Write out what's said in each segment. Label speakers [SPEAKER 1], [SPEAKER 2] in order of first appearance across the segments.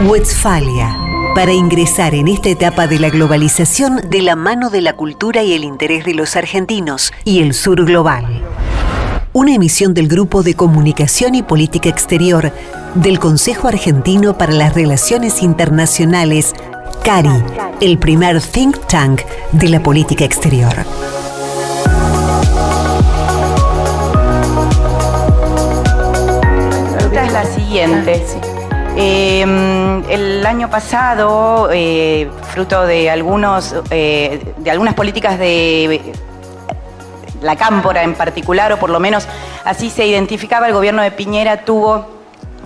[SPEAKER 1] Westfalia, para ingresar en esta etapa de la globalización de la mano de la cultura y el interés de los argentinos y el sur global. Una emisión del Grupo de Comunicación y Política Exterior del Consejo Argentino para las Relaciones Internacionales, CARI, el primer think tank de la política exterior.
[SPEAKER 2] La pregunta es la siguiente. El año pasado, fruto de algunas políticas de la Cámpora en particular, o por lo menos así se identificaba, el gobierno de Piñera tuvo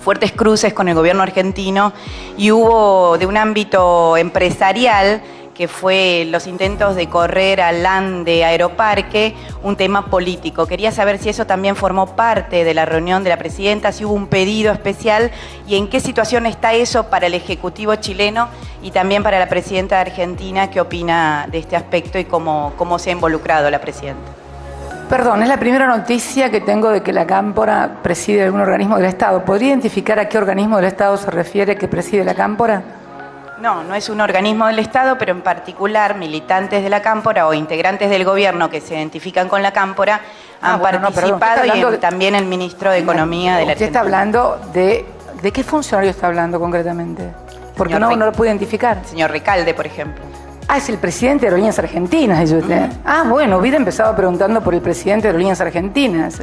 [SPEAKER 2] fuertes cruces con el gobierno argentino y hubo de un ámbito empresarial, que fue los intentos de correr al LAN de Aeroparque, un tema político. Quería saber si eso también formó parte de la reunión de la presidenta, si hubo un pedido especial y en qué situación está eso para el Ejecutivo chileno y también para la presidenta de Argentina, qué opina de este aspecto y cómo se ha involucrado la presidenta.
[SPEAKER 3] Perdón, es la primera noticia que tengo de que la Cámpora preside algún organismo del Estado. ¿Podría identificar a qué organismo del Estado se refiere que preside la Cámpora?
[SPEAKER 2] No, no es un organismo del Estado, pero en particular militantes de la Cámpora o integrantes del gobierno que se identifican con la Cámpora han participado y también el ministro de Economía de la Argentina.
[SPEAKER 3] ¿Usted está hablando de qué funcionario está hablando concretamente? Porque no lo puede identificar.
[SPEAKER 2] Señor Recalde, por ejemplo.
[SPEAKER 3] Ah, es el presidente de Aerolíneas Argentinas, dice usted. Ah, bueno, hubiera empezado preguntando por el presidente de Aerolíneas Argentinas.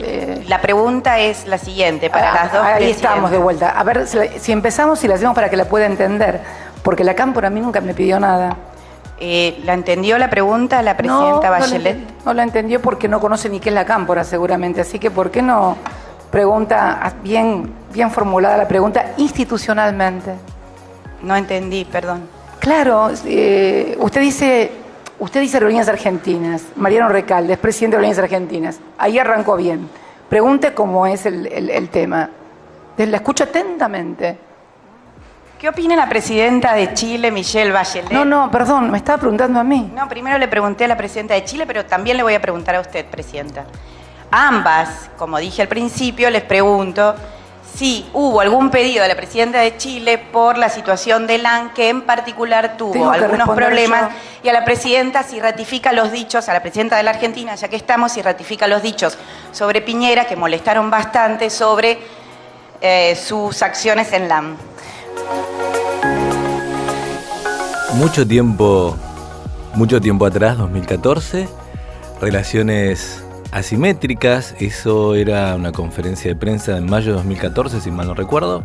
[SPEAKER 2] La pregunta es la siguiente, para las dos
[SPEAKER 3] ahí estamos de vuelta. A ver, si empezamos y la hacemos para que la pueda entender. Porque la Cámpora a mí nunca me pidió nada.
[SPEAKER 2] ¿La entendió la pregunta la presidenta Bachelet?
[SPEAKER 3] No la entendió porque no conoce ni qué es la Cámpora, seguramente. Así que, ¿por qué no pregunta bien formulada la pregunta institucionalmente?
[SPEAKER 2] No entendí, perdón.
[SPEAKER 3] Claro, usted dice Aerolíneas Argentinas. Mariano Recalde es presidente de Aerolíneas Argentinas. Ahí arrancó bien. Pregunte cómo es el tema. La escucho atentamente.
[SPEAKER 2] ¿Qué opina la presidenta de Chile, Michelle Bachelet?
[SPEAKER 3] No, perdón, me estaba preguntando a mí.
[SPEAKER 2] No, primero le pregunté a la presidenta de Chile, pero también le voy a preguntar a usted, presidenta. A ambas, como dije al principio, les pregunto si hubo algún pedido de la presidenta de Chile por la situación de LAN, que en particular tuvo algunos problemas, y a la presidenta si ratifica los dichos, a la presidenta de la Argentina, ya que estamos, si ratifica los dichos sobre Piñera, que molestaron bastante, sobre sus acciones en LAN.
[SPEAKER 4] Mucho tiempo atrás, 2014, relaciones asimétricas, eso era una conferencia de prensa en mayo de 2014, si mal no recuerdo,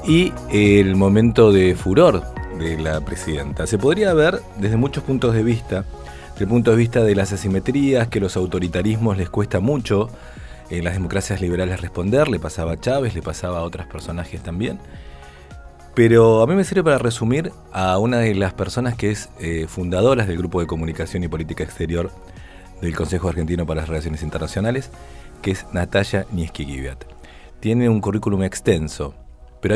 [SPEAKER 4] y el momento de furor de la presidenta. Se podría ver desde muchos puntos de vista, desde el punto de vista de las asimetrías, que los autoritarismos les cuesta mucho en las democracias liberales responder, le pasaba a Chávez, le pasaba a otros personajes también. Pero a mí me sirve para resumir a una de las personas que es fundadoras del Grupo de Comunicación y Política Exterior del Consejo Argentino para las Relaciones Internacionales, que es Natalia Niezki-Giviat. Tiene un currículum extenso, pero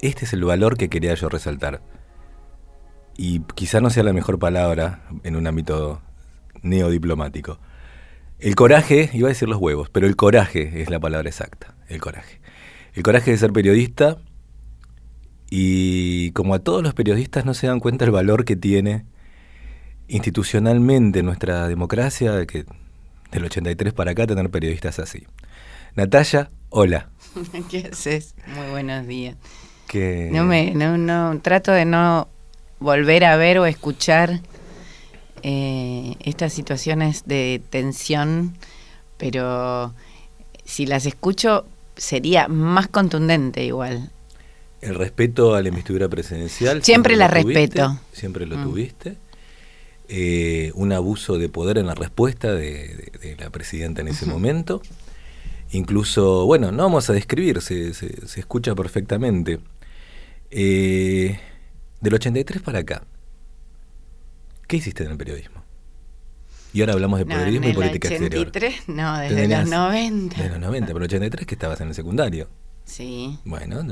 [SPEAKER 4] este es el valor que quería yo resaltar. Y quizá no sea la mejor palabra en un ámbito neodiplomático. El coraje, iba a decir los huevos, pero el coraje es la palabra exacta, el coraje. El coraje de ser periodista. Y como a todos los periodistas no se dan cuenta el valor que tiene institucionalmente nuestra democracia, que del 83 para acá tener periodistas así. Natalia, hola.
[SPEAKER 5] ¿Qué haces? Muy buenos días.
[SPEAKER 4] ¿Qué?
[SPEAKER 5] Trato de no volver a ver o escuchar estas situaciones de tensión, pero si las escucho sería más contundente igual.
[SPEAKER 4] El respeto a la investidura presidencial.
[SPEAKER 5] Siempre la respeto.
[SPEAKER 4] Siempre lo tuviste. Un abuso de poder en la respuesta de la presidenta en ese momento. Incluso, bueno, no vamos a describir, se escucha perfectamente. Del 83 para acá, ¿qué hiciste en el periodismo? Y ahora hablamos de periodismo y política exterior.
[SPEAKER 5] No, desde los 90.
[SPEAKER 4] Desde los 90, pero el 83 que estabas en el secundario.
[SPEAKER 5] Sí.
[SPEAKER 4] Bueno,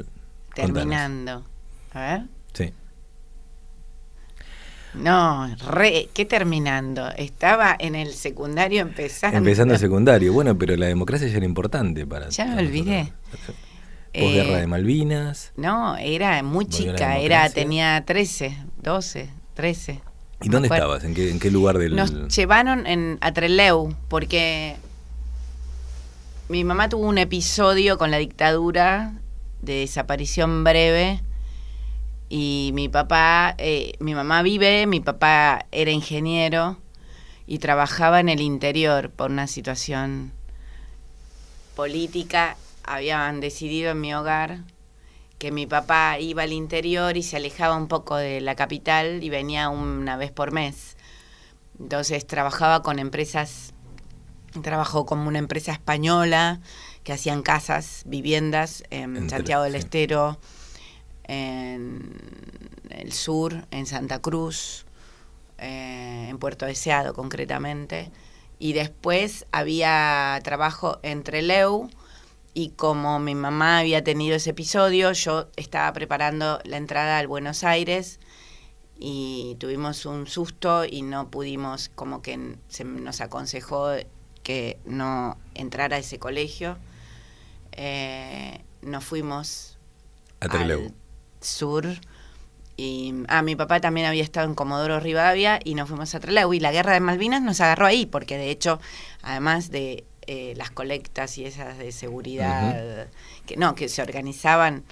[SPEAKER 5] terminando.
[SPEAKER 4] Contanos.
[SPEAKER 5] A ver.
[SPEAKER 4] Sí.
[SPEAKER 5] No, ¿qué terminando? Estaba en el secundario empezando.
[SPEAKER 4] Empezando el secundario, bueno, pero la democracia ya era importante para...
[SPEAKER 5] Ya me olvidé.
[SPEAKER 4] Posguerra de Malvinas.
[SPEAKER 5] No, era muy
[SPEAKER 4] Volvió la
[SPEAKER 5] chica,
[SPEAKER 4] democracia.
[SPEAKER 5] tenía 13, 12, 13.
[SPEAKER 4] ¿Y dónde
[SPEAKER 5] Me acuerdo.
[SPEAKER 4] estabas? ¿En qué lugar del...?
[SPEAKER 5] Nos llevaron a Trelew porque mi mamá tuvo un episodio con la dictadura de desaparición breve y mi mamá vive, mi papá era ingeniero y trabajaba en el interior por una situación política. Habían decidido en mi hogar que mi papá iba al interior y se alejaba un poco de la capital y venía una vez por mes. Entonces trabajó como una empresa española que hacían casas, viviendas en Santiago del Estero, en el sur, en Santa Cruz, en Puerto Deseado concretamente. Y después había trabajo en Trelew. Y como mi mamá había tenido ese episodio, yo estaba preparando la entrada al Buenos Aires y tuvimos un susto y no pudimos, como que se nos aconsejó que no entrara a ese colegio. Nos fuimos
[SPEAKER 4] A Trelew.
[SPEAKER 5] al sur y mi papá también había estado en Comodoro Rivadavia y nos fuimos a Trelew. Y la guerra de Malvinas nos agarró ahí, porque de hecho, además de las colectas y esas de seguridad que se organizaban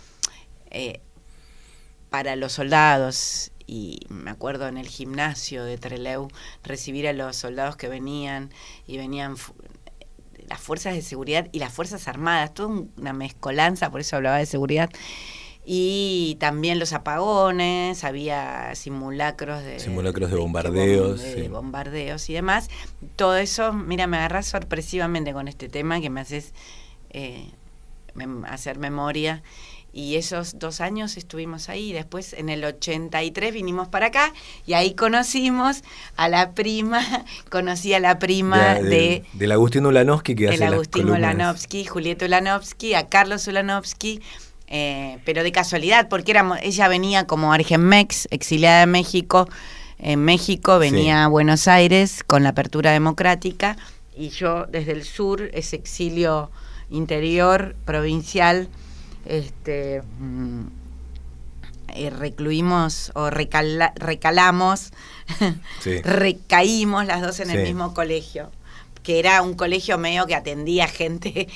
[SPEAKER 5] para los soldados, y me acuerdo en el gimnasio de Trelew recibir a los soldados que venían las fuerzas de seguridad y las fuerzas armadas, toda una mezcolanza, por eso hablaba de seguridad. Y también los apagones, había simulacros de
[SPEAKER 4] bombardeos.
[SPEAKER 5] De bombardeos y demás. Todo eso, mira, me agarrás sorpresivamente con este tema que me haces hacer memoria. Y esos 2 años estuvimos ahí. Después, en el 83, vinimos para acá y ahí conocí a la prima
[SPEAKER 4] del Agustín Ulanovsky, que hace las
[SPEAKER 5] Agustín
[SPEAKER 4] columnas.
[SPEAKER 5] Ulanovsky, Julieta Ulanovsky, a Carlos Ulanovsky. Pero de casualidad, porque ella venía como Argenmex, exiliada de México. En México venía a Buenos Aires con la apertura democrática, y yo desde el sur, ese exilio interior, provincial, recluimos o recalamos, recaímos las dos en el mismo colegio, que era un colegio medio que atendía gente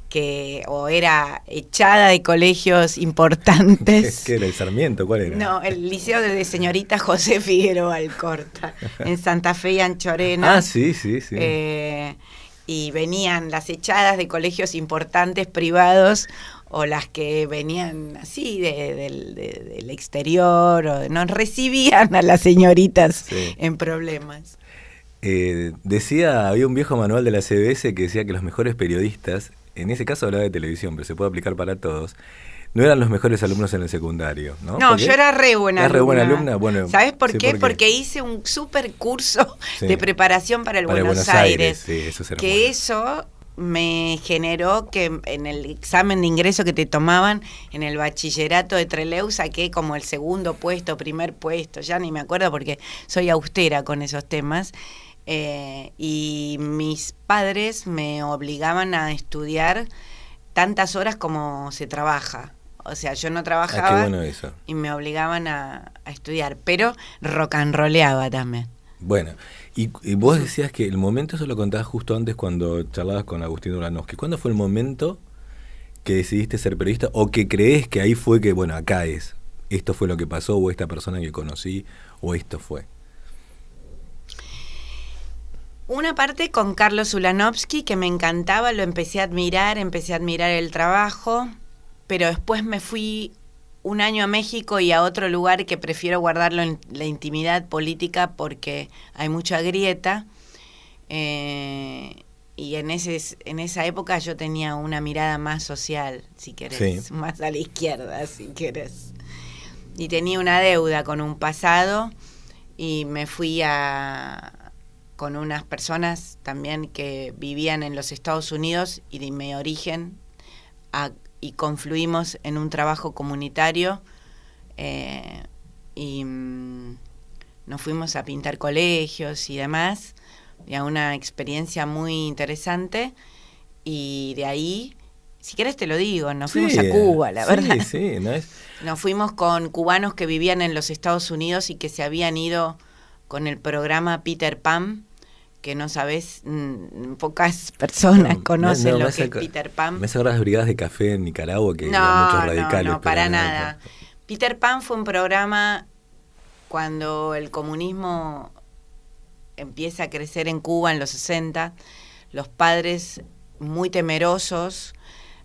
[SPEAKER 5] que o era echada de colegios importantes.
[SPEAKER 4] ¿Qué era, el Sarmiento? ¿Cuál era?
[SPEAKER 5] No, el liceo de señorita José Figueroa Alcorta, en Santa Fe y Anchorena.
[SPEAKER 4] Sí.
[SPEAKER 5] Y venían las echadas de colegios importantes privados, o las que venían así del exterior, o nos recibían a las señoritas en problemas.
[SPEAKER 4] Había un viejo manual de la CBS que decía que los mejores periodistas, en ese caso hablaba de televisión, pero se puede aplicar para todos, no eran los mejores alumnos en el secundario, ¿no?
[SPEAKER 5] No, yo era re buena alumna.
[SPEAKER 4] ¿Eras re buena alumna? Bueno,
[SPEAKER 5] ¿sabes por qué? Porque hice un super curso de preparación para el Buenos Aires.
[SPEAKER 4] Eso
[SPEAKER 5] que eso me generó que en el examen de ingreso que te tomaban en el bachillerato de Trelew saqué como el segundo puesto, primer puesto, ya ni me acuerdo porque soy austera con esos temas. Y mis padres me obligaban a estudiar tantas horas como se trabaja. O sea, yo no trabajaba,
[SPEAKER 4] qué bueno eso.
[SPEAKER 5] Y me obligaban a estudiar, pero rock and rolleaba también.
[SPEAKER 4] Bueno, y vos decías que el momento, eso lo contabas justo antes cuando charlabas con Agustín Ulanovsky. ¿Cuándo fue el momento que decidiste ser periodista, o que crees que ahí fue que, bueno, acá esto fue lo que pasó, o esta persona que conocí, o esto fue?
[SPEAKER 5] Una parte con Carlos Ulanovsky, que me encantaba, lo empecé a admirar el trabajo, pero después me fui un año a México y a otro lugar que prefiero guardarlo en la intimidad política porque hay mucha grieta. Y en esa época yo tenía una mirada más social, si querés, más a la izquierda, si querés. Y tenía una deuda con un pasado, y me fui con unas personas también que vivían en los Estados Unidos y de mi origen, y confluimos en un trabajo comunitario, y nos fuimos a pintar colegios y demás, y a una experiencia muy interesante, y de ahí Si querés te lo digo, nos fuimos
[SPEAKER 4] Sí,
[SPEAKER 5] a Cuba, la verdad.
[SPEAKER 4] Sí, ¿no es?
[SPEAKER 5] Nos fuimos con cubanos que vivían en los Estados Unidos y que se habían ido con el programa Peter Pan, que no sabés, pocas personas conocen lo que es Peter Pan.
[SPEAKER 4] Me hace acordar las brigadas de café en Nicaragua, que eran muchos radicales.
[SPEAKER 5] No, para nada. Peter Pan fue un programa cuando el comunismo empieza a crecer en Cuba en los 60, los padres muy temerosos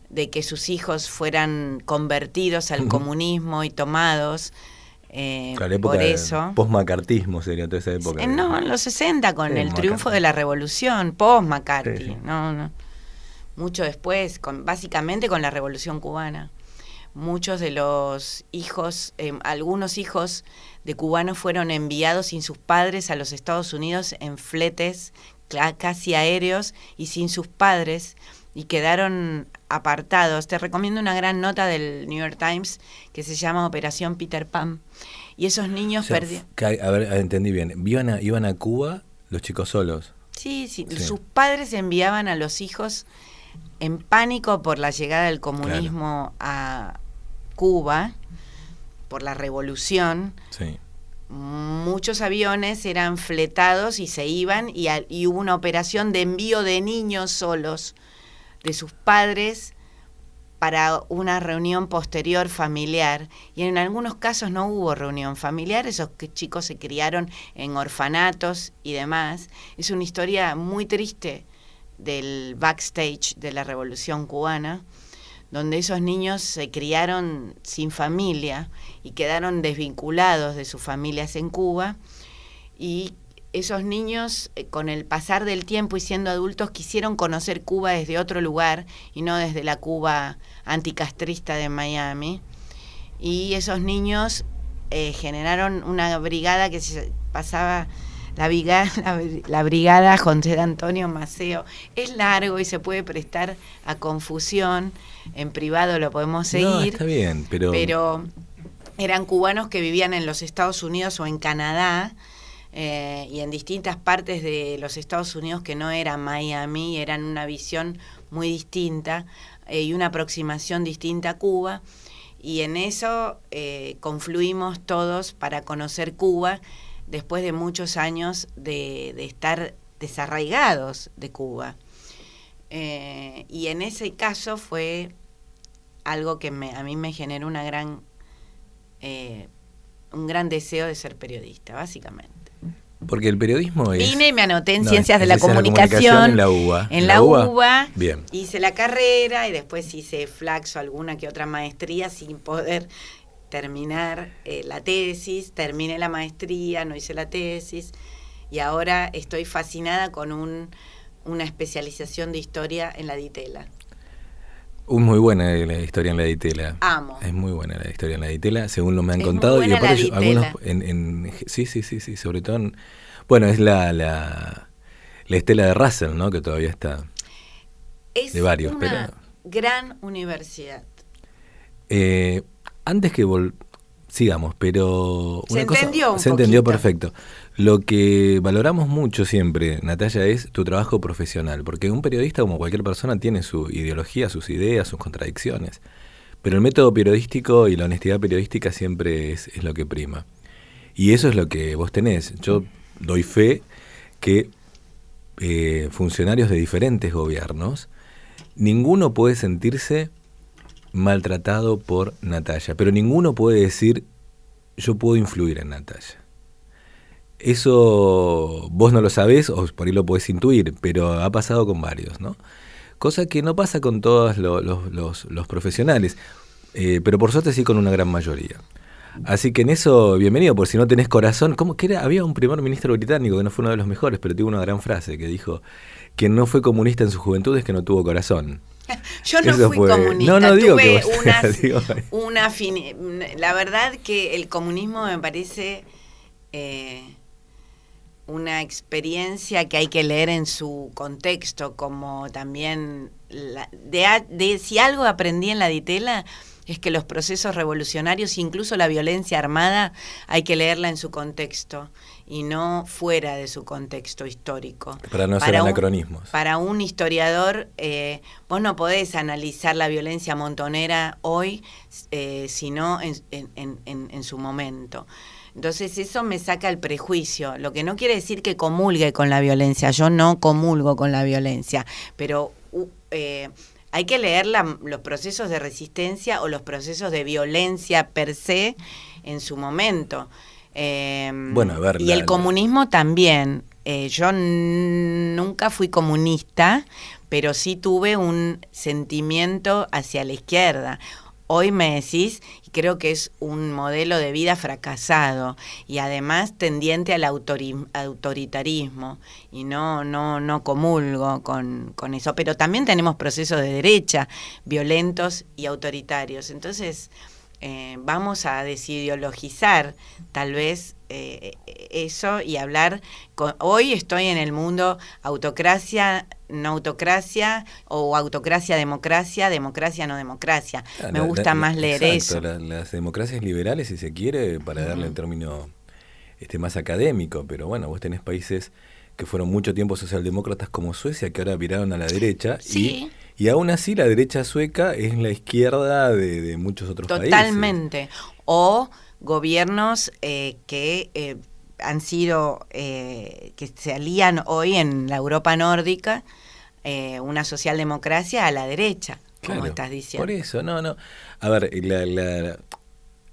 [SPEAKER 5] de que sus hijos fueran convertidos al comunismo y tomados por eso.
[SPEAKER 4] Post-macartismo sería toda esa época.
[SPEAKER 5] No, en los 60 con el triunfo de la revolución, post-McCarthy, sí. No. Mucho después, básicamente con la revolución cubana. Muchos de los hijos, algunos hijos de cubanos fueron enviados sin sus padres a los Estados Unidos en fletes casi aéreos y sin sus padres, y quedaron apartados. Te recomiendo una gran nota del New York Times que se llama Operación Peter Pan. Y esos niños perdieron...
[SPEAKER 4] A ver, entendí bien. ¿Iban a Cuba los chicos solos?
[SPEAKER 5] Sí. Sus padres enviaban a los hijos en pánico por la llegada del comunismo a Cuba, por la revolución.
[SPEAKER 4] Sí.
[SPEAKER 5] Muchos aviones eran fletados y se iban, y hubo una operación de envío de niños solos de sus padres para una reunión posterior familiar, y en algunos casos no hubo reunión familiar, esos chicos se criaron en orfanatos y demás. Es una historia muy triste del backstage de la Revolución Cubana, donde esos niños se criaron sin familia y quedaron desvinculados de sus familias en Cuba, y esos niños, con el pasar del tiempo y siendo adultos, quisieron conocer Cuba desde otro lugar y no desde la Cuba anticastrista de Miami. Y esos niños generaron una brigada que se pasaba, la brigada José de Antonio Maceo. Es largo y se puede prestar a confusión. En privado lo podemos seguir.
[SPEAKER 4] No, está bien, pero
[SPEAKER 5] eran cubanos que vivían en los Estados Unidos o en Canadá, y en distintas partes de los Estados Unidos que no eran Miami, eran una visión muy distinta y una aproximación distinta a Cuba, y en eso confluimos todos para conocer Cuba después de muchos años de estar desarraigados de Cuba. Y en ese caso fue algo que a mí me generó un gran deseo de ser periodista, básicamente.
[SPEAKER 4] Porque el periodismo es...
[SPEAKER 5] Vine y me anoté en Ciencias de la Comunicación.
[SPEAKER 4] En la UBA.
[SPEAKER 5] En la UBA.
[SPEAKER 4] Bien.
[SPEAKER 5] Hice la carrera y después hice flaxo alguna que otra maestría sin poder terminar la tesis. Terminé la maestría, no hice la tesis. Y ahora estoy fascinada con una especialización de historia en la Ditela.
[SPEAKER 4] Muy buena la historia en la Ditela.
[SPEAKER 5] Amo.
[SPEAKER 4] Es muy buena la historia en la Ditela, según lo me han contado.
[SPEAKER 5] Muy buena
[SPEAKER 4] y aparte
[SPEAKER 5] algunos
[SPEAKER 4] sí, sobre todo bueno, es la estela de Russell, ¿no? Que todavía está.
[SPEAKER 5] Es
[SPEAKER 4] de varios,
[SPEAKER 5] una gran universidad.
[SPEAKER 4] Antes que sigamos, pero
[SPEAKER 5] se
[SPEAKER 4] entendió perfecto. Lo que valoramos mucho siempre, Natalia, es tu trabajo profesional, porque un periodista, como cualquier persona, tiene su ideología, sus ideas, sus contradicciones, pero el método periodístico y la honestidad periodística siempre es lo que prima. Y eso es lo que vos tenés. Yo doy fe que funcionarios de diferentes gobiernos, ninguno puede sentirse maltratado por Natalia, pero ninguno puede decir, yo puedo influir en Natalia. Eso vos no lo sabés, o por ahí lo podés intuir, pero ha pasado con varios, ¿no? Cosa que no pasa con todos los profesionales, pero por suerte sí con una gran mayoría. Así que en eso, bienvenido, por si no tenés corazón. ¿Cómo que era? Había un primer ministro británico que no fue uno de los mejores, pero tuvo una gran frase que dijo: quien no fue comunista en su juventud es que no tuvo corazón.
[SPEAKER 5] Yo no fui comunista,
[SPEAKER 4] no digo
[SPEAKER 5] tuve
[SPEAKER 4] que vos
[SPEAKER 5] la verdad que el comunismo me parece una experiencia que hay que leer en su contexto, como también si algo aprendí en la Ditela es que los procesos revolucionarios, incluso la violencia armada, hay que leerla en su contexto y no fuera de su contexto histórico.
[SPEAKER 4] Para no ser anacronismos.
[SPEAKER 5] Para un historiador, vos no podés analizar la violencia montonera hoy, sino en su momento. Entonces eso me saca el prejuicio, lo que no quiere decir que comulgue con la violencia, yo no comulgo con la violencia, pero hay que leer los procesos de resistencia o los procesos de violencia per se en su momento.
[SPEAKER 4] Bueno, a ver,
[SPEAKER 5] y el comunismo también. Yo nunca fui comunista, pero sí tuve un sentimiento hacia la izquierda. Hoy me decís, y creo que es un modelo de vida fracasado y además tendiente al autoritarismo, y no comulgo con eso. Pero también tenemos procesos de derecha violentos y autoritarios. Entonces, vamos a desideologizar tal vez eso y hablar. Hoy estoy en el mundo autocracia, no autocracia, o autocracia, democracia, democracia, no democracia. Me gusta más leer eso.
[SPEAKER 4] Las democracias liberales, si se quiere, para darle el término más académico, pero bueno, vos tenés países que fueron mucho tiempo socialdemócratas como Suecia, que ahora viraron a la derecha,
[SPEAKER 5] sí.
[SPEAKER 4] y aún así la derecha sueca es la izquierda de muchos otros países.
[SPEAKER 5] Totalmente. O gobiernos que han sido, que se alían hoy en la Europa nórdica, una socialdemocracia a la derecha,
[SPEAKER 4] claro,
[SPEAKER 5] como estás diciendo.
[SPEAKER 4] Por eso, no. A ver,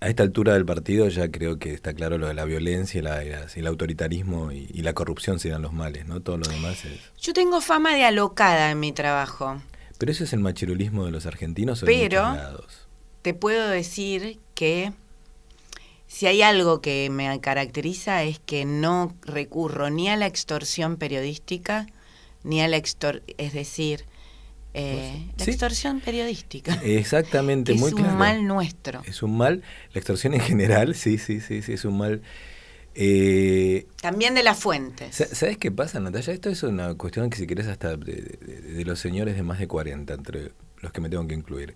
[SPEAKER 4] a esta altura del partido ya creo que está claro lo de la violencia, el autoritarismo y la corrupción serán los males, ¿no? Todo lo demás es...
[SPEAKER 5] Yo tengo fama de alocada en mi trabajo.
[SPEAKER 4] Pero eso es el machirulismo de los argentinos o de muchos lados.
[SPEAKER 5] Te puedo decir que si hay algo que me caracteriza es que no recurro ni a la extorsión periodística, ni a la es decir, la extorsión periodística.
[SPEAKER 4] Exactamente,
[SPEAKER 5] muy
[SPEAKER 4] claro.
[SPEAKER 5] Es un mal nuestro.
[SPEAKER 4] Es un mal, la extorsión en general, sí, es un mal.
[SPEAKER 5] También de las fuentes.
[SPEAKER 4] ¿Sabes qué pasa, Natalia? Esto es una cuestión que si querés hasta de los señores de más de 40, entre los que me tengo que incluir.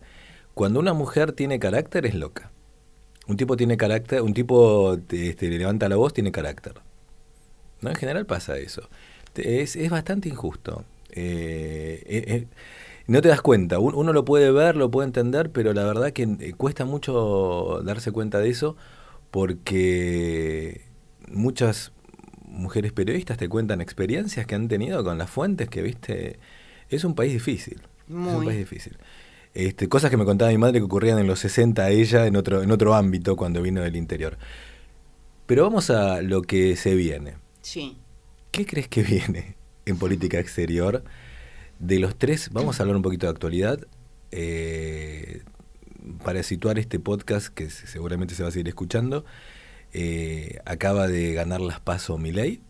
[SPEAKER 4] Cuando una mujer tiene carácter es loca. Un tipo tiene carácter, un tipo le levanta la voz, tiene carácter. ¿No? En general pasa eso. Es bastante injusto. No te das cuenta. Uno lo puede ver, lo puede entender, pero la verdad que cuesta mucho darse cuenta de eso porque muchas mujeres periodistas te cuentan experiencias que han tenido con las fuentes que, viste, es un país difícil.
[SPEAKER 5] Muy.
[SPEAKER 4] Es un país difícil. Cosas que me contaba mi madre que ocurrían en los 60 a ella en otro ámbito cuando vino del interior. Pero vamos a lo que se viene.
[SPEAKER 5] Sí.
[SPEAKER 4] ¿Qué crees que viene en política exterior? De los tres, vamos a hablar un poquito de actualidad para situar este podcast que seguramente se va a seguir escuchando. Acaba de ganar las PASO Milei,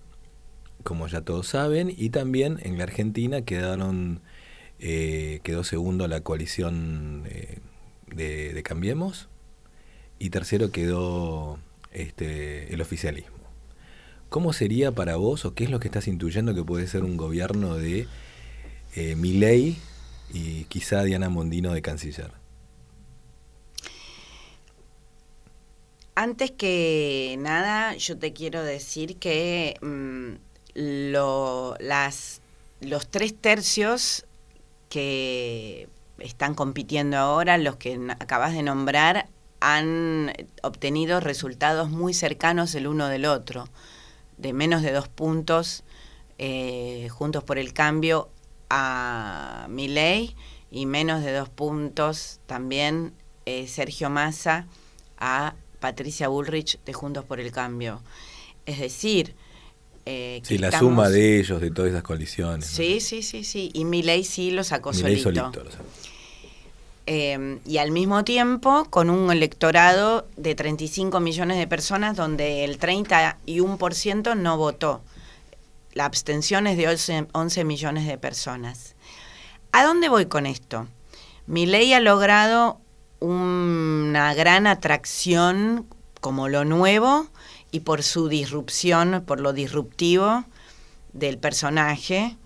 [SPEAKER 4] como ya todos saben, y también en la Argentina quedó segundo la coalición de Cambiemos y tercero quedó el oficialismo. ¿Cómo sería para vos o qué es lo que estás intuyendo que puede ser un gobierno de Milei y quizá Diana Mondino de canciller?
[SPEAKER 5] Antes que nada, yo te quiero decir que los 3/3 que están compitiendo ahora, los que acabas de nombrar, han obtenido resultados muy cercanos el uno del otro, de menos de 2 puntos, Juntos por el Cambio a Milei, y menos de 2 puntos también Sergio Massa a Patricia Bullrich de Juntos por el Cambio. Es decir,
[SPEAKER 4] sí, la suma de ellos, de todas esas coaliciones.
[SPEAKER 5] Sí, ¿no? Sí. Y Milei sí lo sacó solito. Lo sacó. Y al mismo tiempo con un electorado de 35 millones de personas donde el 31% no votó. La abstención es de 11 millones de personas. ¿A dónde voy con esto? Milei ha logrado una gran atracción como lo nuevo y por su disrupción, por lo disruptivo del personaje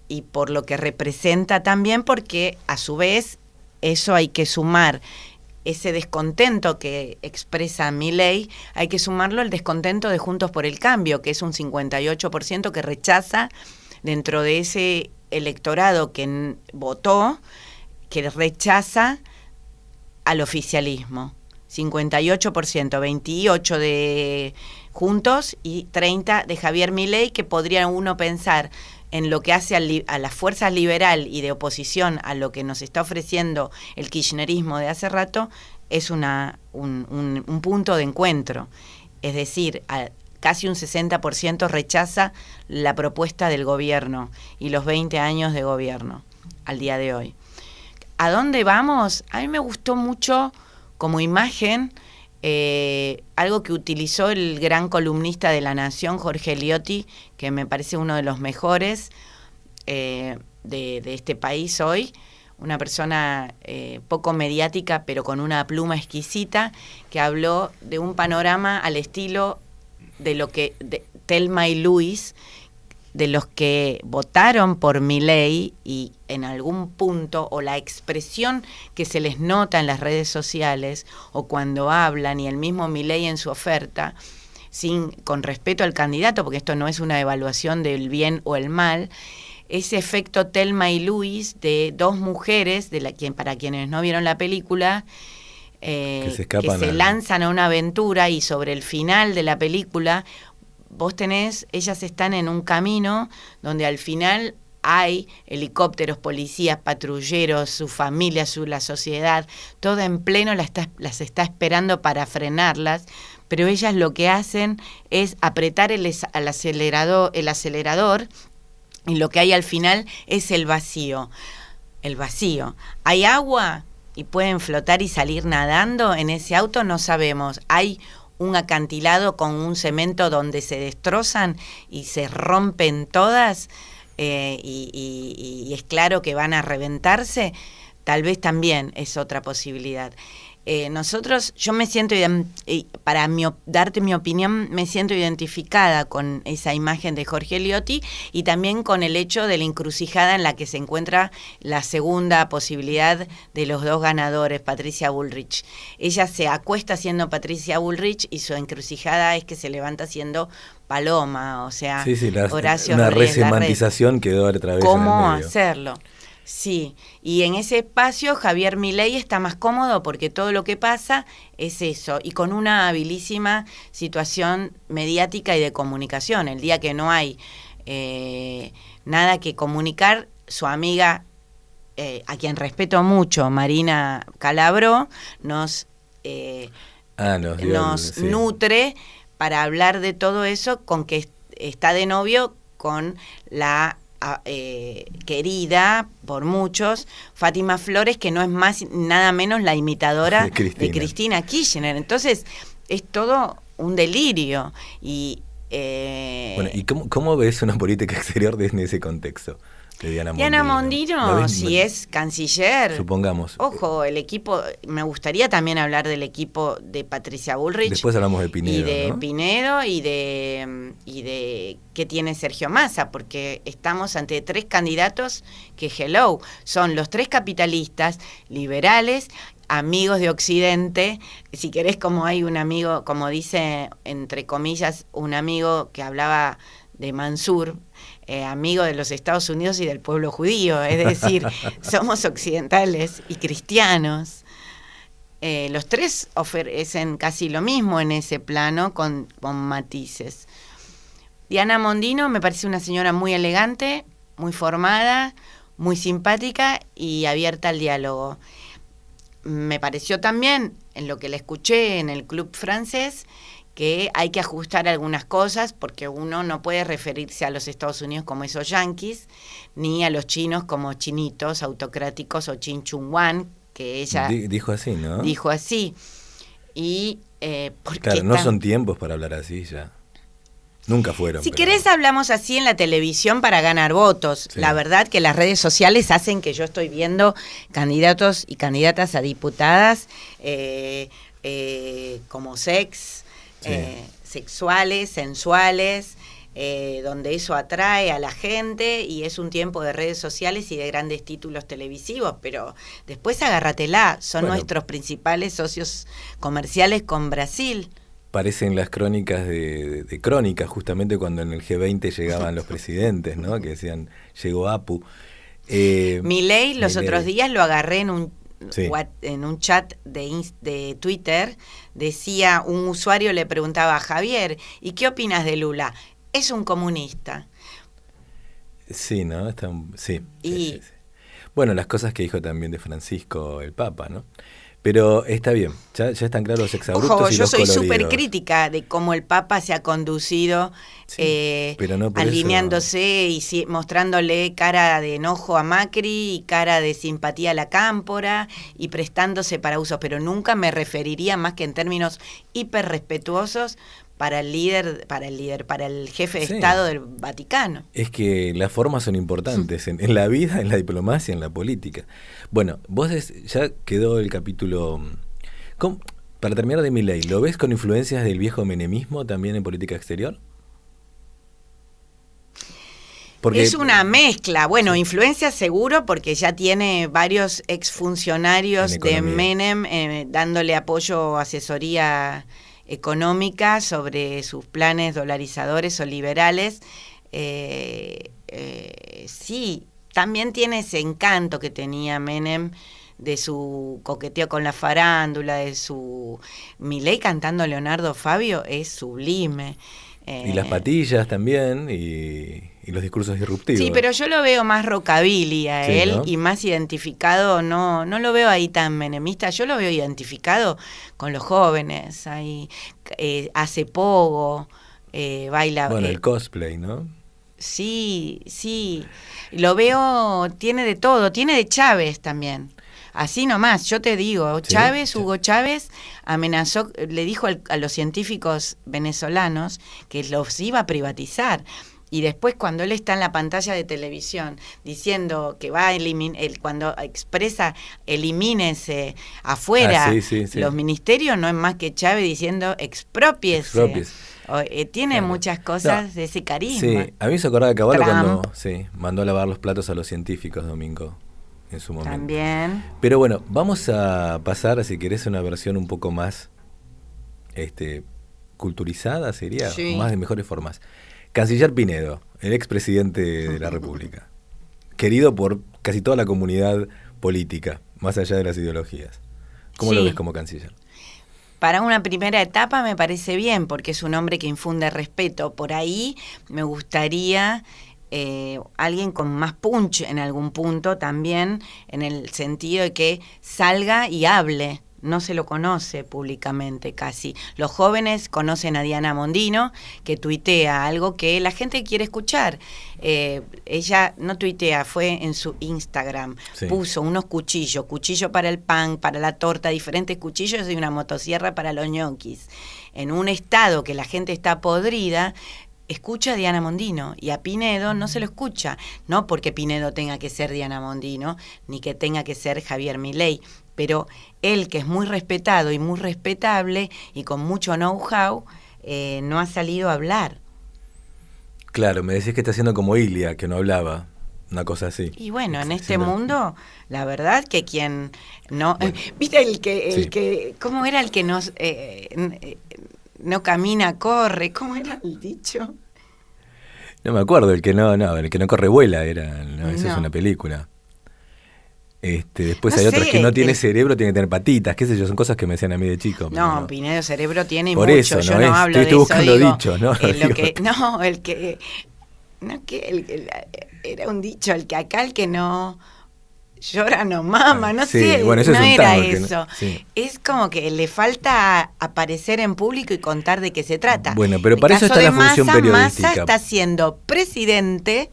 [SPEAKER 5] y por lo que representa también, porque a su vez eso hay que sumar ese descontento que expresa Milei, hay que sumarlo al descontento de Juntos por el Cambio, que es un 58% que rechaza dentro de ese electorado que votó, que rechaza al oficialismo. 58%, 28% de Juntos y 30% de Javier Milei, que podría uno pensar en lo que hace a las fuerzas liberal y de oposición a lo que nos está ofreciendo el kirchnerismo de hace rato, es un punto de encuentro. Es decir, casi un 60% rechaza la propuesta del gobierno y los 20 años de gobierno al día de hoy. ¿A dónde vamos? A mí me gustó mucho como imagen algo que utilizó el gran columnista de La Nación, Jorge Liotti, que me parece uno de los mejores de este país hoy, una persona poco mediática pero con una pluma exquisita, que habló de un panorama al estilo de lo que de Thelma y Luis, de los que votaron por Milei, y en algún punto, o la expresión que se les nota en las redes sociales, o cuando hablan, y el mismo Milei en su oferta, con respeto al candidato, porque esto no es una evaluación del bien o el mal, ese efecto Thelma y Luis de dos mujeres, para quienes no vieron la película, que se lanzan a una aventura, y sobre el final de la película ellas están en un camino donde al final hay helicópteros, policías, patrulleros, su familia, la sociedad, todo en pleno las está esperando para frenarlas, pero ellas lo que hacen es apretar el acelerador, y lo que hay al final es el vacío. ¿Hay agua y pueden flotar y salir nadando en ese auto? No sabemos. Hay un acantilado con un cemento donde se destrozan y se rompen todas, y es claro que van a reventarse. Tal vez también es otra posibilidad. Yo me siento, darte mi opinión, me siento identificada con esa imagen de Jorge Liotti, y también con el hecho de la encrucijada en la que se encuentra la segunda posibilidad de los dos ganadores, Patricia Bullrich. Ella se acuesta siendo Patricia Bullrich y su encrucijada es que se levanta siendo Paloma, o sea, Horacio
[SPEAKER 4] una
[SPEAKER 5] Rodríguez
[SPEAKER 4] resemantización quedó otra vez
[SPEAKER 5] ¿Cómo
[SPEAKER 4] en el medio.
[SPEAKER 5] hacerlo? Sí, y en ese espacio Javier Milei está más cómodo porque todo lo que pasa es eso, y con una habilísima situación mediática y de comunicación. El día que no hay nada que comunicar, su amiga, a quien respeto mucho, Marina Calabró, nos nutre para hablar de todo eso, con que está de novio con la querida por muchos Fátima Flores, que no es más nada menos la imitadora de Cristina Kirchner. Entonces es todo un delirio. Y
[SPEAKER 4] bueno, ¿y cómo ves una política exterior desde ese contexto de
[SPEAKER 5] Diana Mondino, si es canciller,
[SPEAKER 4] supongamos,
[SPEAKER 5] ojo, el equipo, me gustaría también hablar del equipo de Patricia Bullrich,
[SPEAKER 4] después hablamos de Pinedo,
[SPEAKER 5] y de
[SPEAKER 4] ¿no?
[SPEAKER 5] Pinedo, y de qué tiene Sergio Massa, porque estamos ante tres candidatos que son los tres capitalistas liberales, amigos de Occidente. Si querés, como hay un amigo, como dice entre comillas un amigo que hablaba de Mansur, amigo de los Estados Unidos y del pueblo judío, es decir, somos occidentales y cristianos. Los tres ofrecen casi lo mismo en ese plano, con matices. Diana Mondino me parece una señora muy elegante, muy formada, muy simpática y abierta al diálogo. Me pareció también, en lo que la escuché en el Club Francés, que hay que ajustar algunas cosas, porque uno no puede referirse a los Estados Unidos como esos yanquis, ni a los chinos como chinitos autocráticos o Chin Chun Wan, que ella
[SPEAKER 4] dijo así, ¿no?
[SPEAKER 5] Dijo así. Y porque
[SPEAKER 4] claro, no son tiempos para hablar así ya. Nunca fueron.
[SPEAKER 5] Si querés hablamos así en la televisión para ganar votos. Sí. La verdad que las redes sociales hacen que yo estoy viendo candidatos y candidatas a diputadas como sexuales, sensuales, donde eso atrae a la gente y es un tiempo de redes sociales y de grandes títulos televisivos, pero después agárratela, son nuestros principales socios comerciales con Brasil.
[SPEAKER 4] Parecen las crónicas de Crónicas, justamente cuando en el G20 llegaban los presidentes, ¿no? Que decían, llegó Apu.
[SPEAKER 5] Milei los otros días lo agarré en un chat de Twitter, decía, un usuario le preguntaba a Javier, ¿y qué opinas de Lula? Es un comunista.
[SPEAKER 4] Sí, ¿no? Sí. Bueno, las cosas que dijo también de Francisco el Papa, ¿no? Pero está bien, ya están claros los exabruptos. Ojo,
[SPEAKER 5] y los coloridos. Yo soy súper crítica de cómo el Papa se ha conducido, pero no alineándose eso... y mostrándole cara de enojo a Macri y cara de simpatía a la Cámpora y prestándose para usos, pero nunca me referiría más que en términos hiper respetuosos para el jefe de Estado del Vaticano.
[SPEAKER 4] Es que las formas son importantes en la vida, en la diplomacia, en la política. Bueno, vos ya quedó el capítulo. Para terminar de Milei, ¿lo ves con influencias del viejo menemismo también en política exterior? Porque
[SPEAKER 5] es una mezcla, influencias seguro, porque ya tiene varios exfuncionarios de Menem dándole apoyo, asesoría económica sobre sus planes dolarizadores o liberales. Sí, también tiene ese encanto que tenía Menem de su coqueteo con la farándula, de su Milei cantando Leonardo Fabio, es sublime.
[SPEAKER 4] Y las patillas también, y los discursos disruptivos.
[SPEAKER 5] Sí, pero yo lo veo más rockabilly a él, ¿no? Y más identificado, no lo veo ahí tan menemista, yo lo veo identificado con los jóvenes, ahí hace pogo, baila.
[SPEAKER 4] Bueno, el cosplay, ¿no?
[SPEAKER 5] Sí, lo veo, tiene de todo, tiene de Chávez también. Así nomás, yo te digo, Hugo Chávez amenazó, le dijo a los científicos venezolanos que los iba a privatizar. Y después cuando él está en la pantalla de televisión diciendo que va a eliminar, cuando expresa elimínense afuera los ministerios, no es más que Chávez diciendo exprópiese. Tiene muchas cosas de ese carisma.
[SPEAKER 4] Sí, a mí se acordaba de Caballo cuando mandó a lavar los platos a los científicos, Domingo, en su momento.
[SPEAKER 5] También.
[SPEAKER 4] Pero bueno, vamos a pasar, si querés, a una versión un poco más culturizada, sería, más de mejores formas. Canciller Pinedo, el expresidente de la República, querido por casi toda la comunidad política, más allá de las ideologías. ¿Cómo lo ves como canciller?
[SPEAKER 5] Para una primera etapa me parece bien, porque es un hombre que infunde respeto. Por ahí me gustaría alguien con más punch en algún punto también, en el sentido de que salga y hable. No se lo conoce públicamente casi. Los jóvenes conocen a Diana Mondino, que tuitea algo que la gente quiere escuchar. Ella no tuitea, fue en su Instagram. Puso unos cuchillo para el pan, para la torta, diferentes cuchillos y una motosierra para los ñoquis. En un estado que la gente está podrida, escucha a Diana Mondino, y a Pinedo no se lo escucha. No porque Pinedo tenga que ser Diana Mondino, ni que tenga que ser Javier Milei, pero él, que es muy respetado y muy respetable y con mucho know-how, no ha salido a hablar.
[SPEAKER 4] Claro, me decís que está haciendo como Ilia, que no hablaba, una cosa así.
[SPEAKER 5] Y bueno, en este mundo, la verdad que quien no... ¿Viste el que cómo era el que no camina, corre? ¿Cómo era el dicho?
[SPEAKER 4] No me acuerdo, el que no corre vuela, esa es una película. Después hay otros que no tiene cerebro, tiene que tener patitas, qué sé yo, son cosas que me decían a mí de chico.
[SPEAKER 5] No, Pinedo cerebro tiene y
[SPEAKER 4] por
[SPEAKER 5] mucho,
[SPEAKER 4] eso,
[SPEAKER 5] yo no hablo de eso.
[SPEAKER 4] Estoy buscando dichos, ¿no?
[SPEAKER 5] Era un dicho, el que no llora no mama, no sé,
[SPEAKER 4] bueno, eso
[SPEAKER 5] no
[SPEAKER 4] es un
[SPEAKER 5] era
[SPEAKER 4] tango,
[SPEAKER 5] eso. Es como que le falta aparecer en público y contar de qué se trata.
[SPEAKER 4] Bueno, pero para eso está la función periodística.
[SPEAKER 5] Massa está siendo presidente,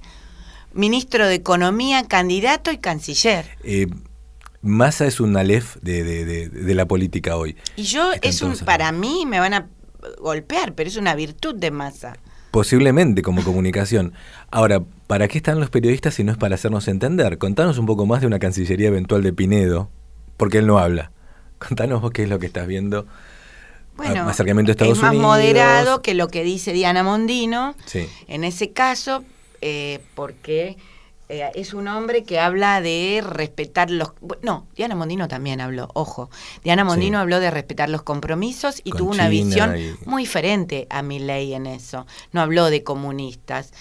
[SPEAKER 5] ministro de Economía, candidato y canciller.
[SPEAKER 4] Massa es un alef de la política hoy.
[SPEAKER 5] Y para mí me van a golpear, pero es una virtud de Massa.
[SPEAKER 4] Posiblemente como comunicación. Ahora, ¿para qué están los periodistas si no es para hacernos entender? Contanos un poco más de una cancillería eventual de Pinedo, porque él no habla. Contanos vos qué es lo que estás viendo
[SPEAKER 5] Bueno,
[SPEAKER 4] acercamiento a Estados
[SPEAKER 5] es más
[SPEAKER 4] Unidos.
[SPEAKER 5] moderado que lo que dice Diana Mondino,
[SPEAKER 4] Sí.
[SPEAKER 5] en ese caso, porque es un hombre que habla de respetar los... No, Diana Mondino también habló, ojo. Diana Mondino habló de respetar los compromisos y
[SPEAKER 4] Con
[SPEAKER 5] tuvo una
[SPEAKER 4] China
[SPEAKER 5] visión
[SPEAKER 4] y...
[SPEAKER 5] muy diferente a Milei en eso. No habló de comunistas,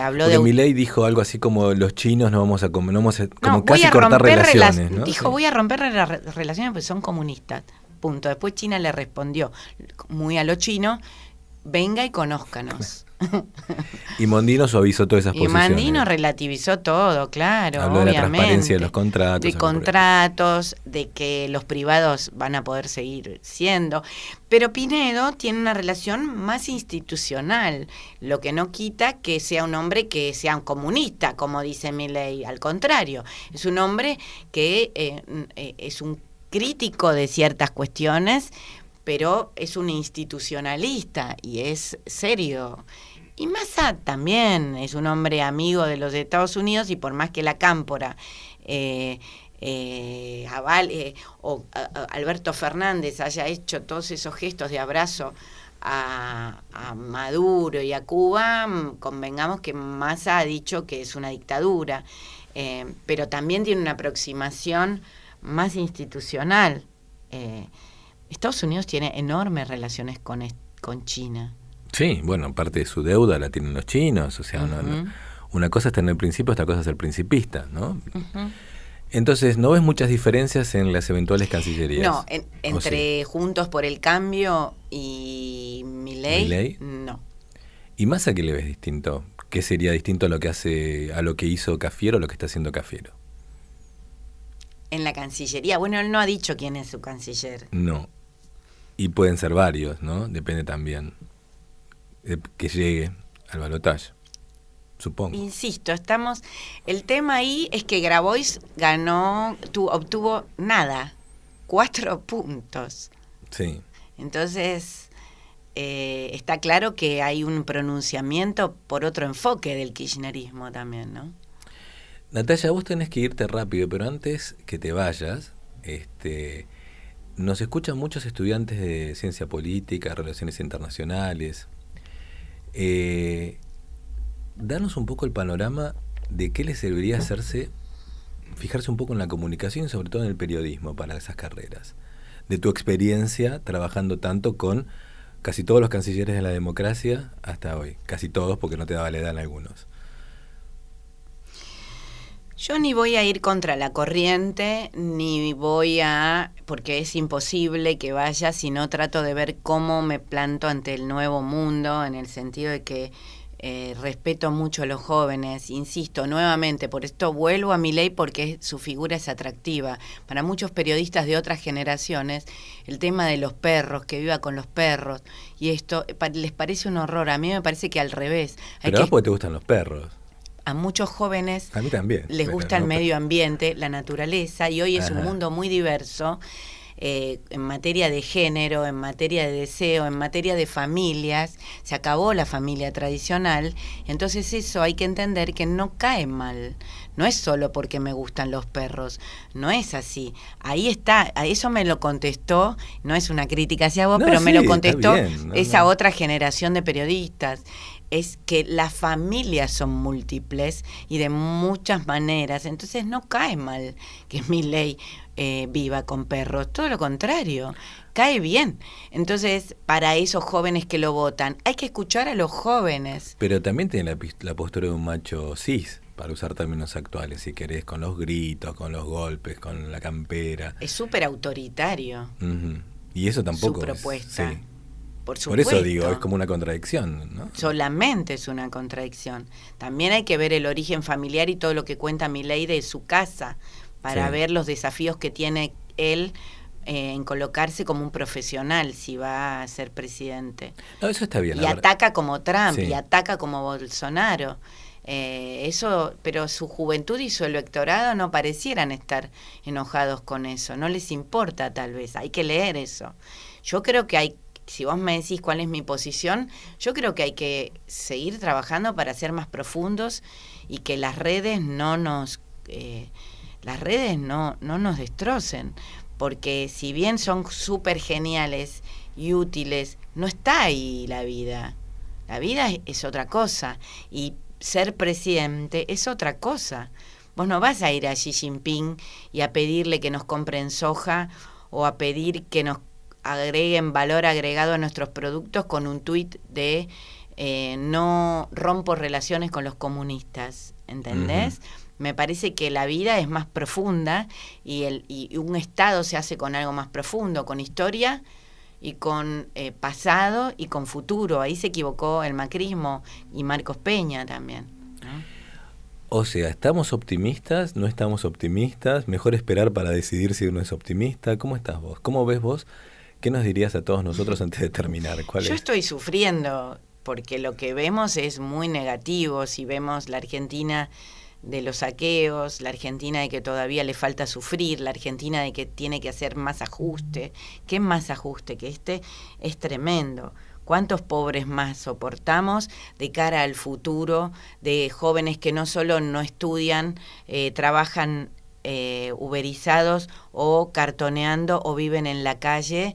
[SPEAKER 5] habló
[SPEAKER 4] Porque
[SPEAKER 5] de...
[SPEAKER 4] Milei dijo algo así como los chinos no vamos a comer, no vamos a, como
[SPEAKER 5] No,
[SPEAKER 4] casi
[SPEAKER 5] voy a
[SPEAKER 4] cortar
[SPEAKER 5] romper
[SPEAKER 4] relaciones, ¿no?
[SPEAKER 5] Dijo,
[SPEAKER 4] Sí.
[SPEAKER 5] voy a romper las relaciones porque son comunistas. Punto. Después China le respondió, muy a lo chino, venga y conózcanos.
[SPEAKER 4] Y Mondino suavizó todas esas
[SPEAKER 5] Y
[SPEAKER 4] posiciones.
[SPEAKER 5] Mondino relativizó todo, claro,
[SPEAKER 4] Habló de la
[SPEAKER 5] obviamente.
[SPEAKER 4] transparencia de los contratos.
[SPEAKER 5] De contratos, de que los privados van a poder seguir siendo. Pero Pinedo tiene una relación más institucional, lo que no quita que sea un hombre que sea un comunista, como dice Milei. Al contrario, es un hombre que es un crítico de ciertas cuestiones, pero es un institucionalista y es serio. Y Massa también es un hombre amigo de los Estados Unidos y por más que la cámpora Alberto Fernández haya hecho todos esos gestos de abrazo a Maduro y a Cuba, convengamos que Massa ha dicho que es una dictadura, pero también tiene una aproximación más institucional. Estados Unidos tiene enormes relaciones con China.
[SPEAKER 4] Sí, bueno, parte de su deuda la tienen los chinos, o sea, una cosa es tener principios, otra cosa es ser principista, ¿no? Entonces, ¿no ves muchas diferencias en las eventuales cancillerías?
[SPEAKER 5] No, entre Juntos por el Cambio y Milei, no.
[SPEAKER 4] ¿Y Massa qué le ves distinto? ¿Qué sería distinto a lo que hizo Cafiero o lo que está haciendo Cafiero?
[SPEAKER 5] En la Cancillería, bueno, él no ha dicho quién es su canciller.
[SPEAKER 4] No. Y pueden ser varios, ¿no? Depende también de que llegue al balotaje, supongo.
[SPEAKER 5] Insisto, el tema ahí es que Grabois obtuvo nada, 4 puntos.
[SPEAKER 4] Sí.
[SPEAKER 5] Entonces, está claro que hay un pronunciamiento por otro enfoque del kirchnerismo también, ¿no?
[SPEAKER 4] Natalia, vos tenés que irte rápido, pero antes que te vayas, nos escuchan muchos estudiantes de ciencia política, relaciones internacionales. Danos un poco el panorama de qué les serviría fijarse un poco en la comunicación y sobre todo en el periodismo para esas carreras. De tu experiencia trabajando tanto con casi todos los cancilleres de la democracia hasta hoy. Casi todos, porque no te daba la edad en algunos.
[SPEAKER 5] Yo ni voy a ir contra la corriente, porque es imposible que vaya, sino trato de ver cómo me planto ante el nuevo mundo, en el sentido de que respeto mucho a los jóvenes, insisto nuevamente, por esto vuelvo a Milei porque su figura es atractiva. Para muchos periodistas de otras generaciones, el tema de los perros, que viva con los perros, y esto les parece un horror. A mí me parece que al revés.
[SPEAKER 4] Pero porque te gustan los perros.
[SPEAKER 5] A muchos jóvenes
[SPEAKER 4] a mí también,
[SPEAKER 5] les gusta el medio ambiente, la naturaleza, y hoy es un mundo muy diverso en materia de género, en materia de deseo, en materia de familias. Se acabó la familia tradicional, entonces eso hay que entender que no cae mal. No es solo porque me gustan los perros, no es así. Ahí está, a eso me lo contestó, no es una crítica hacia vos, pero me lo contestó esa otra generación de periodistas. Es que las familias son múltiples y de muchas maneras, entonces no cae mal que Milei viva con perros, todo lo contrario, cae bien. Entonces, para esos jóvenes que lo votan, hay que escuchar a los jóvenes.
[SPEAKER 4] Pero también tiene la postura de un macho cis, para usar términos actuales, si querés, con los gritos, con los golpes, con la campera.
[SPEAKER 5] Es súper autoritario.
[SPEAKER 4] Y eso tampoco
[SPEAKER 5] su propuesta.
[SPEAKER 4] Sí.
[SPEAKER 5] Por
[SPEAKER 4] eso digo, es como una contradicción, ¿no?
[SPEAKER 5] Solamente es una contradicción. También hay que ver el origen familiar y todo lo que cuenta Milei de su casa, para ver los desafíos que tiene él en colocarse como un profesional si va a ser presidente.
[SPEAKER 4] No, eso está bien.
[SPEAKER 5] Y ataca como Trump, y ataca como Bolsonaro. Pero su juventud y su electorado no parecieran estar enojados con eso. No les importa, tal vez. Hay que leer eso. Yo creo que si vos me decís cuál es mi posición, yo creo que hay que seguir trabajando para ser más profundos y que las redes no nos destrocen, porque si bien son súper geniales y útiles, no está ahí la vida. La vida es otra cosa, y ser presidente es otra cosa. Vos no vas a ir a Xi Jinping y a pedirle que nos compren soja o a pedir que nos agreguen valor agregado a nuestros productos con un tuit de no rompo relaciones con los comunistas, ¿entendés? Me parece que la vida es más profunda y un Estado se hace con algo más profundo, con historia y con pasado y con futuro. Ahí se equivocó el macrismo y Marcos Peña también, ¿no?
[SPEAKER 4] O sea, ¿estamos optimistas? ¿No estamos optimistas? ¿Mejor esperar para decidir si uno es optimista? ¿Cómo estás vos? ¿Cómo ves vos? ¿Qué nos dirías a todos nosotros antes de terminar?
[SPEAKER 5] Yo estoy sufriendo porque lo que vemos es muy negativo. Si vemos la Argentina de los saqueos, la Argentina de que todavía le falta sufrir, la Argentina de que tiene que hacer más ajuste. ¿Qué más ajuste? Que es tremendo. ¿Cuántos pobres más soportamos de cara al futuro de jóvenes que no solo no estudian, trabajan uberizados o cartoneando o viven en la calle,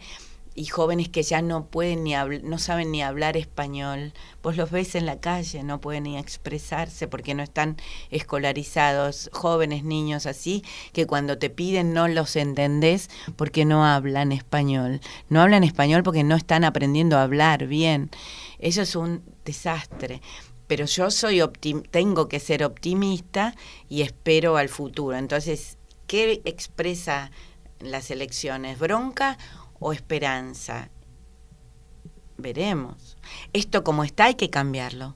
[SPEAKER 5] y jóvenes que ya no pueden no saben ni hablar español? Vos los ves en la calle, no pueden ni expresarse porque no están escolarizados, jóvenes, niños así, que cuando te piden no los entendés porque no hablan español. No hablan español porque no están aprendiendo a hablar bien. Eso es un desastre. Pero yo tengo que ser optimista y espero al futuro. Entonces, ¿qué expresa las elecciones? ¿Bronca o esperanza? Veremos. Esto como está hay que cambiarlo.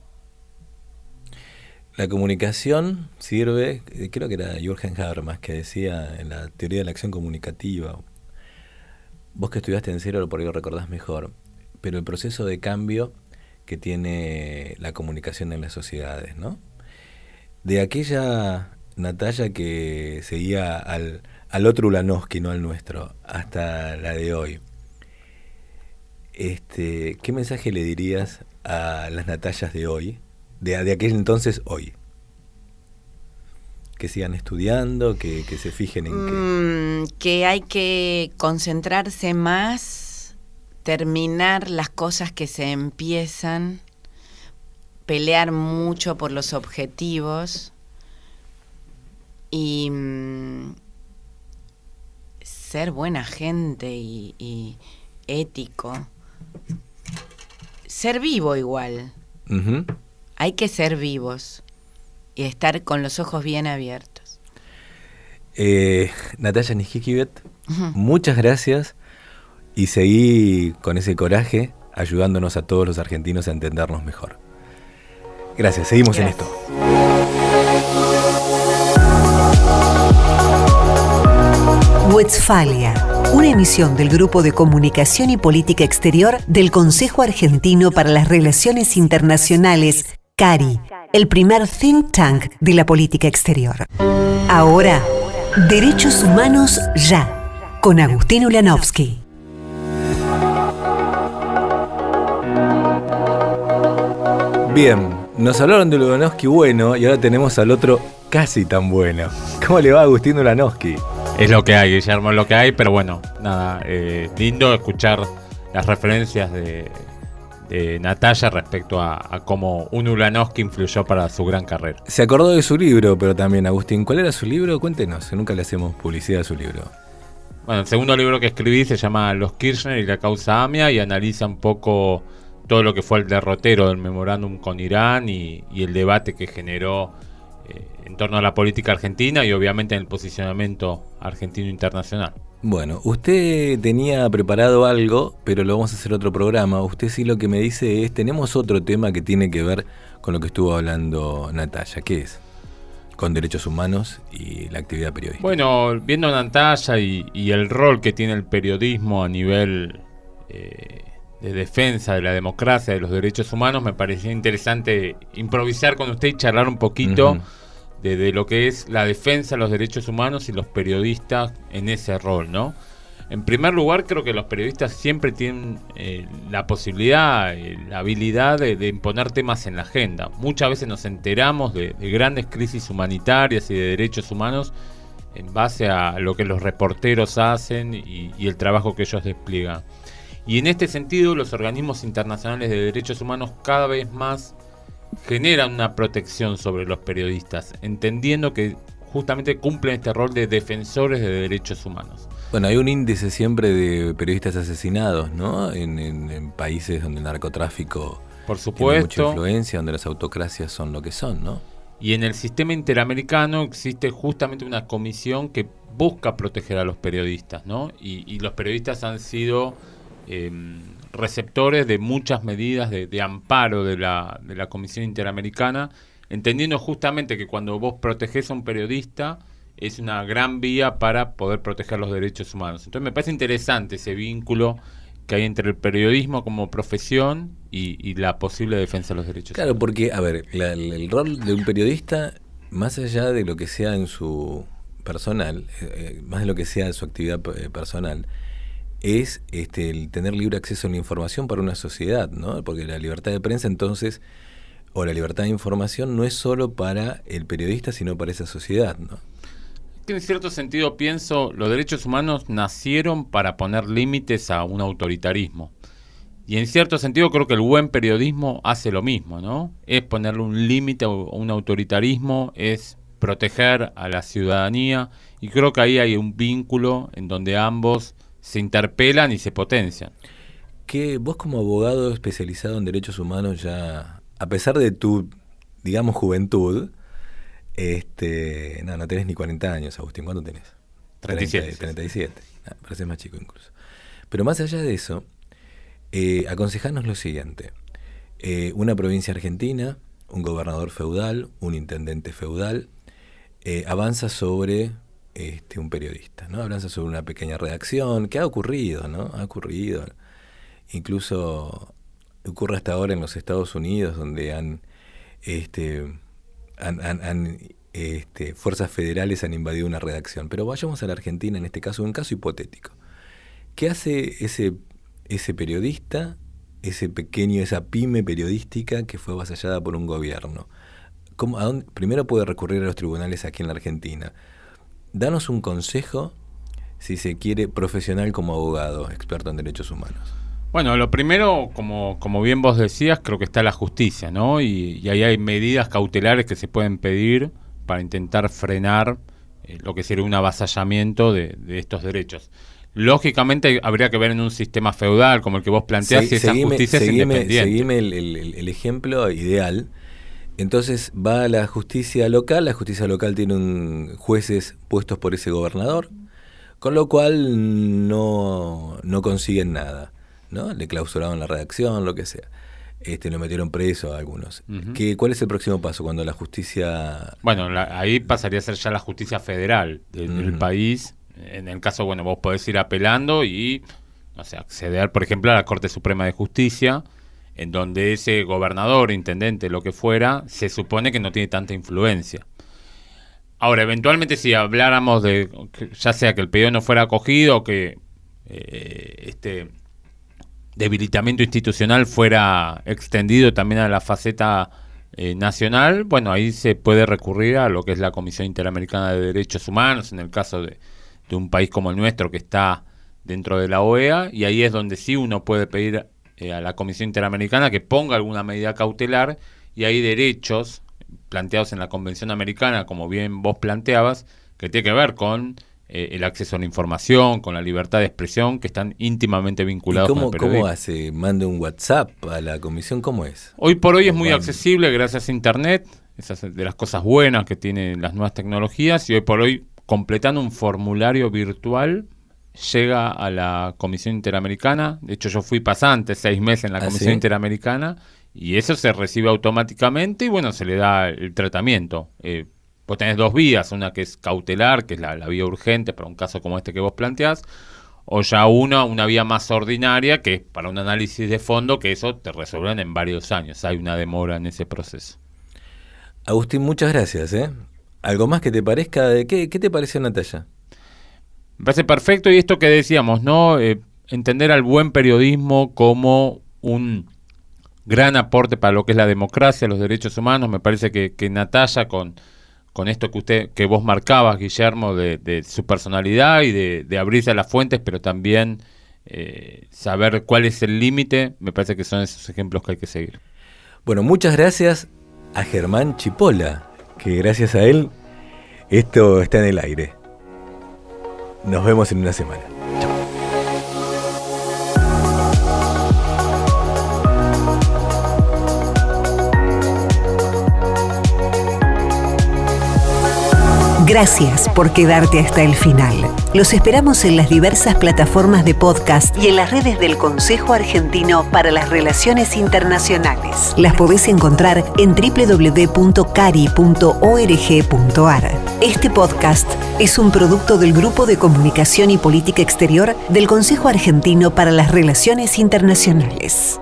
[SPEAKER 4] La comunicación sirve, creo que era Jürgen Habermas que decía en la teoría de la acción comunicativa, vos que estudiaste en Cero por ahí lo recordás mejor, pero el proceso de cambio que tiene la comunicación en las sociedades, ¿no? De aquella Natalia que seguía al otro Ulanowski, no al nuestro, hasta la de hoy. ¿Qué mensaje le dirías a las Natallas de hoy, de aquel entonces hoy? Que sigan estudiando, que se fijen en
[SPEAKER 5] que hay que concentrarse más, terminar las cosas que se empiezan, pelear mucho por los objetivos y ser buena gente y ético. Ser vivo igual.
[SPEAKER 4] Uh-huh.
[SPEAKER 5] Hay que ser vivos y estar con los ojos bien abiertos.
[SPEAKER 4] Natalia Nijikivet, muchas gracias y seguí con ese coraje ayudándonos a todos los argentinos a entendernos mejor. Gracias, seguimos en esto.
[SPEAKER 1] Westfalia, una emisión del Grupo de Comunicación y Política Exterior del Consejo Argentino para las Relaciones Internacionales, CARI, el primer think tank de la política exterior. Ahora, Derechos Humanos Ya, con Agustín Ulanowski.
[SPEAKER 4] Bien, nos hablaron de Ulanowski bueno y ahora tenemos al otro casi tan bueno. ¿Cómo le va, Agustín Ulanowski?
[SPEAKER 6] Es lo que hay, Guillermo, es lo que hay, pero bueno, nada, lindo escuchar las referencias de Natalia respecto a cómo un Ulanowski influyó para su gran carrera.
[SPEAKER 4] Se acordó de su libro, pero también, Agustín, ¿cuál era su libro? Cuéntenos, que nunca le hacemos publicidad a su libro.
[SPEAKER 6] Bueno, el segundo libro que escribí se llama Los Kirchner y la causa AMIA y analiza un poco todo lo que fue el derrotero del memorándum con Irán y el debate que generó en torno a la política argentina y obviamente en el posicionamiento argentino internacional.
[SPEAKER 4] Bueno, usted tenía preparado algo, pero lo vamos a hacer otro programa. Usted sí lo que me dice es, tenemos otro tema que tiene que ver con lo que estuvo hablando Natalia. ¿Qué es? Con derechos humanos y la actividad periodística.
[SPEAKER 6] Bueno, viendo a Natalia y el rol que tiene el periodismo a nivel de defensa de la democracia, de los derechos humanos, me parecía interesante improvisar con usted y charlar un poquito de lo que es la defensa de los derechos humanos y los periodistas en ese rol, ¿no? En primer lugar, creo que los periodistas siempre tienen la posibilidad, la habilidad de imponer temas en la agenda. Muchas veces nos enteramos de grandes crisis humanitarias y de derechos humanos en base a lo que los reporteros hacen y el trabajo que ellos despliegan. Y en este sentido, los organismos internacionales de derechos humanos cada vez más generan una protección sobre los periodistas, entendiendo que justamente cumplen este rol de defensores de derechos humanos.
[SPEAKER 4] Bueno, hay un índice siempre de periodistas asesinados, ¿no? En países donde el narcotráfico
[SPEAKER 6] Por
[SPEAKER 4] tiene
[SPEAKER 6] supuesto,
[SPEAKER 4] mucha influencia, donde las autocracias son lo que son, ¿no?
[SPEAKER 6] y en el sistema interamericano existe justamente una comisión que busca proteger a los periodistas, ¿no? Y los periodistas han sido receptores de muchas medidas de amparo de la Comisión Interamericana, entendiendo justamente que cuando vos protegés a un periodista es una gran vía para poder proteger los derechos humanos. Entonces me parece interesante ese vínculo que hay entre el periodismo como profesión y la posible defensa de los derechos humanos.
[SPEAKER 4] Claro, porque, a ver, el rol de un periodista, más allá de lo que sea en su personal, más de lo que sea en su actividad personal, es el tener libre acceso a la información para una sociedad, ¿no? Porque la libertad de prensa, entonces, o la libertad de información, no es solo para el periodista, sino para esa sociedad, ¿no?
[SPEAKER 6] Que en cierto sentido pienso, los derechos humanos nacieron para poner límites a un autoritarismo. Y en cierto sentido creo que el buen periodismo hace lo mismo, ¿no? Es ponerle un límite a un autoritarismo, es proteger a la ciudadanía, y creo que ahí hay un vínculo en donde ambos se interpelan y se potencian.
[SPEAKER 4] Que vos como abogado especializado en derechos humanos ya, a pesar de tu, digamos, juventud, no tenés ni 40 años, Agustín, ¿cuánto tenés?
[SPEAKER 6] 37.
[SPEAKER 4] 37, pareces más chico incluso. Pero más allá de eso, aconsejanos lo siguiente. Una provincia argentina, un gobernador feudal, un intendente feudal, avanza sobre un periodista, ¿no? Avanza sobre una pequeña redacción, que ha ocurrido, ¿no? Ha ocurrido. Incluso ocurre hasta ahora en los Estados Unidos, donde fuerzas federales han invadido una redacción. Pero vayamos a la Argentina, en este caso, un caso hipotético. ¿Qué hace ese periodista, esa pyme periodística que fue avasallada por un gobierno? Primero puede recurrir a los tribunales aquí en la Argentina. Danos un consejo, si se quiere, profesional como abogado, experto en derechos humanos.
[SPEAKER 6] Bueno, lo primero, como bien vos decías, creo que está la justicia, ¿no? Y ahí hay medidas cautelares que se pueden pedir para intentar frenar lo que sería un avasallamiento de estos derechos. Lógicamente habría que ver en un sistema feudal como el que vos planteás si esa justicia es independiente.
[SPEAKER 4] Seguime el ejemplo ideal. Entonces va a la justicia local tiene jueces puestos por ese gobernador, con lo cual no consiguen nada, ¿no? Le clausuraron la redacción, lo que sea. Lo metieron preso a algunos. Uh-huh. ¿Cuál es el próximo paso cuando la justicia...?
[SPEAKER 6] Bueno, ahí pasaría a ser ya la justicia federal del país. En el caso, bueno, vos podés ir apelando y, no sé, acceder, por ejemplo, a la Corte Suprema de Justicia, en donde ese gobernador, intendente, lo que fuera, se supone que no tiene tanta influencia. Ahora, eventualmente si habláramos de, ya sea que el pedido no fuera acogido o que este debilitamiento institucional fuera extendido también a la faceta nacional, bueno, ahí se puede recurrir a lo que es la Comisión Interamericana de Derechos Humanos, en el caso de un país como el nuestro que está dentro de la OEA, y ahí es donde sí uno puede pedir a la Comisión Interamericana que ponga alguna medida cautelar, y hay derechos planteados en la Convención Americana, como bien vos planteabas, que tiene que ver con el acceso a la información, con la libertad de expresión, que están íntimamente vinculados con el periodismo.
[SPEAKER 4] ¿Cómo hace? ¿Manda un WhatsApp a la Comisión? ¿Cómo es?
[SPEAKER 6] Hoy por hoy es muy accesible gracias a Internet, esas de las cosas buenas que tienen las nuevas tecnologías, y hoy por hoy, completando un formulario virtual, llega a la Comisión Interamericana. De hecho, yo fui pasante 6 meses en la Comisión Interamericana, y eso se recibe automáticamente y bueno, se le da el tratamiento. Vos tenés 2 vías, una que es cautelar, que es la vía urgente para un caso como este que vos planteás, o ya una vía más ordinaria, que es para un análisis de fondo, que eso te resuelven en varios años. Hay una demora en ese proceso.
[SPEAKER 4] Agustín, muchas gracias. ¿Algo más que te parezca? ¿Qué te pareció, Natalia?
[SPEAKER 6] Me parece perfecto, y esto que decíamos, ¿no? Entender al buen periodismo como un gran aporte para lo que es la democracia, los derechos humanos. Me parece que Natalia con con esto que vos marcabas, Guillermo, de su personalidad y de abrirse a las fuentes, pero también saber cuál es el límite, me parece que son esos ejemplos que hay que seguir.
[SPEAKER 4] Bueno, muchas gracias a Germán Chipola, que gracias a él esto está en el aire. Nos vemos en una semana.
[SPEAKER 1] Gracias por quedarte hasta el final. Los esperamos en las diversas plataformas de podcast y en las redes del Consejo Argentino para las Relaciones Internacionales. Las podés encontrar en www.cari.org.ar. Este podcast es un producto del Grupo de Comunicación y Política Exterior del Consejo Argentino para las Relaciones Internacionales.